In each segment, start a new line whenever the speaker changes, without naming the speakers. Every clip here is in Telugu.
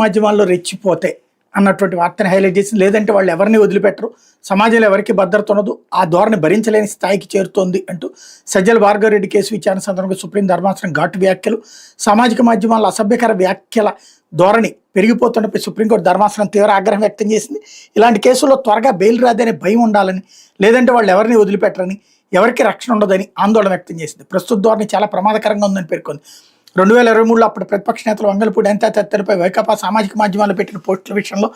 మాధ్యమాల్లో రెచ్చిపోతే అన్నటువంటి వార్తని హైలైట్ చేసింది. లేదంటే వాళ్ళు ఎవరిని వదిలిపెట్టరు, సమాజంలో ఎవరికి భద్రత ఉండదు, ఆ ధోరణి భరించలేని స్థాయికి చేరుతోంది అంటూ సజ్జల భార్గవరెడ్డి కేసు విచారణ సందర్భంగా సుప్రీం ధర్మాసనం ఘాటు వ్యాఖ్యలు, సామాజిక మాధ్యమాల్లో అసభ్యకర వ్యాఖ్యల ధోరణి పెరిగిపోతున్నప్పుడు సుప్రీంకోర్టు ధర్మాసనం తీవ్ర ఆగ్రహం వ్యక్తం చేసింది. ఇలాంటి కేసుల్లో త్వరగా బెయిల్ రాదనే భయం ఉండాలని, లేదంటే వాళ్ళు ఎవరిని వదిలిపెట్టరని, ఎవరికి రక్షణ ఉండదని ఆందోళన వ్యక్తం చేసింది. ప్రస్తుత ధోరణి చాలా ప్రమాదకరంగా ఉందని పేర్కొంది. 2023లో అప్పటి ప్రతిపక్ష నేతలు వంగలపూడి అనితా తదితరులపై వైకాపా సామాజిక మాధ్యమాల్లో పెట్టిన పోస్టుల విషయంలో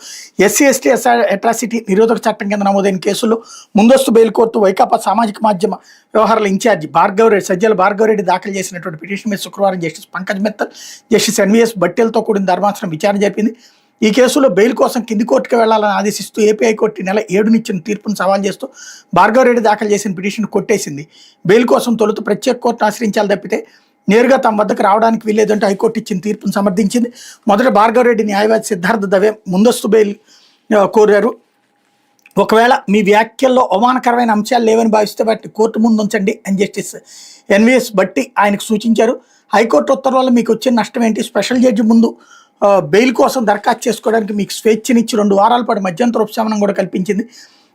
ఎస్సీ/ఎస్టీ అట్రాసిటీ నిరోధక చట్టం కింద నమోదైన కేసుల్లో ముందస్తు బెయిల్ కోర్టు వైకాపా సామాజిక మాధ్యమ వ్యవహారాల ఇన్ఛార్జి సజ్జల భార్గవరెడ్డి దాఖలు చేసినటువంటి పిటిషన్ మీద శుక్రవారం justice Pankaj Mittal, justice NVS భట్టెలతో కూడిన ధర్మాసనం విచారణ జరిపింది. ఈ కేసులో బెయిల్ కోసం కింది కోర్టుకు వెళ్లాలని ఆదేశిస్తూ ఏపీ హైకోర్టు నెల 7 ఇచ్చిన తీర్పును సవాల్ చేస్తూ భార్గవరెడ్డి దాఖలు చేసిన పిటిషన్ కొట్టేసింది. బెయిల్ కోసం తొలుత ప్రత్యేక కోర్టును ఆశ్రయించాలి తప్పితే నేరుగా తమ వద్దకు రావడానికి వీల్లేదంటూ హైకోర్టు ఇచ్చిన తీర్పును సమర్థించింది. మొదట భార్గవరెడ్డి న్యాయవాది సిద్ధార్థ దవే ముందస్తు బెయిల్ కోరారు. ఒకవేళ మీ వ్యాఖ్యల్లో అవమానకరమైన అంశాలు లేవని భావిస్తే వాటిని కోర్టు ముందు ఉంచండి అని జస్టిస్ ఎన్వీఎస్ బట్టి ఆయనకు సూచించారు. హైకోర్టు ఉత్తర్వుల వల్ల మీకు వచ్చే నష్టం ఏంటి? స్పెషల్ జడ్జి ముందు బెయిల్ కోసం దరఖాస్తు చేసుకోవడానికి మీకు స్వేచ్ఛనిచ్చి 2 వారాల పాటు మధ్యంతర ఉపశమనం కూడా కల్పించింది.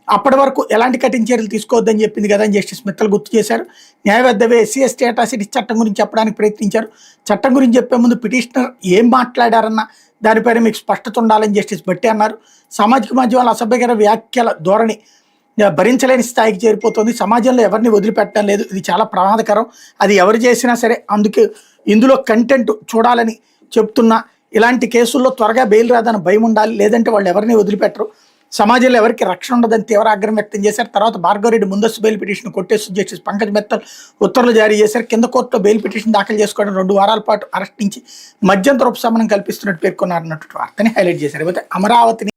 అప్పటి వరకు ఎలాంటి కఠిన చర్యలు తీసుకోవద్దని చెప్పింది కదా అని జస్టిస్ మిత్తల్ గుర్తు చేశారు. న్యాయవాది ఎస్సీ/ఎస్టీ అట్రాసిటీ చట్టం గురించి చెప్పడానికి ప్రయత్నించారు. చట్టం గురించి చెప్పే ముందు పిటిషనర్ ఏం మాట్లాడారన్న దానిపైన మీకు స్పష్టత ఉండాలని జస్టిస్ బట్టి అన్నారు. సామాజిక మాధ్యమాల అసభ్యకర వ్యాఖ్యల ధోరణి భరించలేని స్థాయికి చేరిపోతుంది. సమాజంలో ఎవరిని వదిలిపెట్టడం లేదు, ఇది చాలా ప్రమాదకరం. అది ఎవరు చేసినా సరే అందుకే ఇందులో కంటెంట్ చూడాలని చెప్తున్నా. ఇలాంటి కేసుల్లో త్వరగా బెయిల్ రాదని భయం ఉండాలి, లేదంటే వాళ్ళు ఎవరిని వదిలిపెట్టరు, సమాజంలో ఎవరికి రక్షణ ఉండదని తీవ్ర ఆగ్రహం వ్యక్తం చేశారు. తర్వాత భార్గవరెడ్డి ముందస్తు బెయిల్ పిటిషన్ కొట్టేస్తూ జస్టిస్ పంకజ్ మిత్తల్ ఉత్తర్వులు జారీ చేశారు. కింద కోర్టులో బెయిల్ పిటిషన్ దాఖలు చేసుకోవడం 2 వారాల పాటు అరెస్ట్ నుంచి మధ్యంతర ఉపశమనం కల్పిస్తున్నట్టు పేర్కొన్నారన్నట్టు వార్తని హైలైట్ చేశారు. అమరావతిని